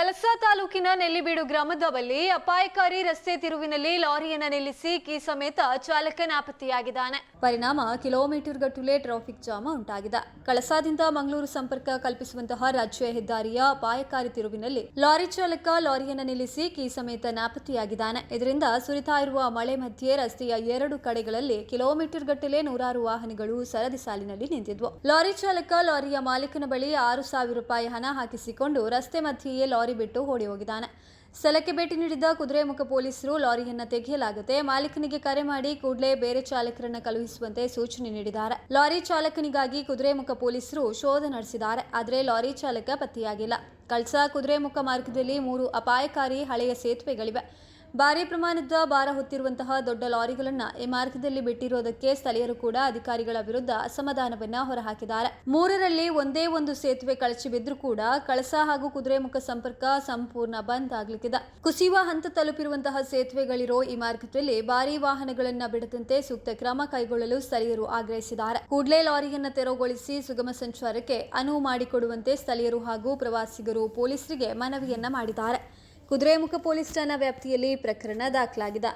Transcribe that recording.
ಕಳಸಾ ತಾಲೂಕಿನ ನೆಲ್ಲಿಬೀಡು ಗ್ರಾಮದ ಬಳಿ ಅಪಾಯಕಾರಿ ರಸ್ತೆ ತಿರುವಿನಲ್ಲಿ ಲಾರಿಯನ್ನು ನಿಲ್ಲಿಸಿ ಕೀ ಸಮೇತ ಚಾಲಕ ನಾಪತ್ತೆಯಾಗಿದ್ದಾನೆ. ಪರಿಣಾಮ ಕಿಲೋಮೀಟರ್ ಗಟ್ಟಲೆ ಟ್ರಾಫಿಕ್ ಜಾಮ್ ಉಂಟಾಗಿದೆ. ಕಳಸಾದಿಂದ ಮಂಗಳೂರು ಸಂಪರ್ಕ ಕಲ್ಪಿಸುವಂತಹ ರಾಜ್ಯ ಹೆದ್ದಾರಿಯ ಅಪಾಯಕಾರಿ ತಿರುವಿನಲ್ಲಿ ಲಾರಿ ಚಾಲಕ ಲಾರಿಯನ್ನು ನಿಲ್ಲಿಸಿ ಕೀ ಸಮೇತ ನಾಪತ್ತೆಯಾಗಿದ್ದಾನೆ. ಇದರಿಂದ ಸುರಿತಾ ಇರುವ ಮಳೆ ಮಧ್ಯೆ ರಸ್ತೆಯ ಎರಡು ಕಡೆಗಳಲ್ಲಿ ಕಿಲೋಮೀಟರ್ ಗಟ್ಟಲೆ ನೂರಾರು ವಾಹನಗಳು ಸರದಿ ಸಾಲಿನಲ್ಲಿ ನಿಂತಿದ್ವು. ಲಾರಿ ಚಾಲಕ ಲಾರಿಯ ಮಾಲೀಕನ ಬಳಿ 6,000 ರೂಪಾಯಿ ಹಣ ಹಾಕಿಸಿಕೊಂಡು ರಸ್ತೆ ಮಧ್ಯೆಯೇ ಲಾರಿ ಬಿಟ್ಟು ಓಡಿ ಹೋಗಿದ್ದಾನೆ. ಸ್ಥಳಕ್ಕೆ ಭೇಟಿ ನೀಡಿದ ಕುದುರೆಮುಖ ಪೊಲೀಸರು ಲಾರಿಯನ್ನು ತೆಗೆಯಲಾಗುತ್ತೆ, ಮಾಲೀಕನಿಗೆ ಕರೆ ಮಾಡಿ ಕೂಡಲೇ ಬೇರೆ ಚಾಲಕರನ್ನ ಕಳುಹಿಸುವಂತೆ ಸೂಚನೆ ನೀಡಿದ್ದಾರೆ. ಲಾರಿ ಚಾಲಕನಿಗಾಗಿ ಕುದುರೆಮುಖ ಪೊಲೀಸರು ಶೋಧ ನಡೆಸಿದ್ದಾರೆ. ಆದರೆ ಲಾರಿ ಚಾಲಕ ಪತ್ತೆಯಾಗಿಲ್ಲ. ಕಳಸಾ ಕುದುರೆಮುಖ ಮಾರ್ಗದಲ್ಲಿ 3 ಅಪಾಯಕಾರಿ ಹಳೆಯ ಸೇತುವೆಗಳಿವೆ. ಭಾರೀ ಪ್ರಮಾಣದ ಭಾರ ಹೊತ್ತಿರುವಂತಹ ದೊಡ್ಡ ಲಾರಿಗಳನ್ನು ಈ ಮಾರ್ಗದಲ್ಲಿ ಬಿಟ್ಟಿರೋದಕ್ಕೆ ಸ್ಥಳೀಯರು ಕೂಡ ಅಧಿಕಾರಿಗಳ ವಿರುದ್ಧ ಅಸಮಾಧಾನವನ್ನ ಹೊರಹಾಕಿದ್ದಾರೆ. 3ರಲ್ಲಿ ಒಂದೇ ಒಂದು ಸೇತುವೆ ಕಳಚಿ ಬಿದ್ದರೂ ಕೂಡ ಕಳಸಾ ಹಾಗೂ ಕುದುರೆಮುಖ ಸಂಪರ್ಕ ಸಂಪೂರ್ಣ ಬಂದ್ ಆಗ್ಲಿಕ್ಕಿದೆ. ಕುಸಿಯುವ ಹಂತ ತಲುಪಿರುವಂತಹ ಸೇತುವೆಗಳಿರೋ ಈ ಮಾರ್ಗದಲ್ಲಿ ಭಾರೀ ವಾಹನಗಳನ್ನ ಬಿಡದಂತೆ ಸೂಕ್ತ ಕ್ರಮ ಕೈಗೊಳ್ಳಲು ಸ್ಥಳೀಯರು ಆಗ್ರಹಿಸಿದ್ದಾರೆ. ಕೂಡಲೇ ಲಾರಿಯನ್ನು ತೆರವುಗೊಳಿಸಿ ಸುಗಮ ಸಂಚಾರಕ್ಕೆ ಅನುವು ಮಾಡಿಕೊಡುವಂತೆ ಸ್ಥಳೀಯರು ಹಾಗೂ ಪ್ರವಾಸಿಗರು ಪೊಲೀಸರಿಗೆ ಮನವಿಯನ್ನ ಮಾಡಿದ್ದಾರೆ. ಕುದುರೆಮುಖ ಪೊಲೀಸ್ ಠಾಣಾ ವ್ಯಾಪ್ತಿಯಲ್ಲಿ ಪ್ರಕರಣ ದಾಖಲಾಗಿದೆ.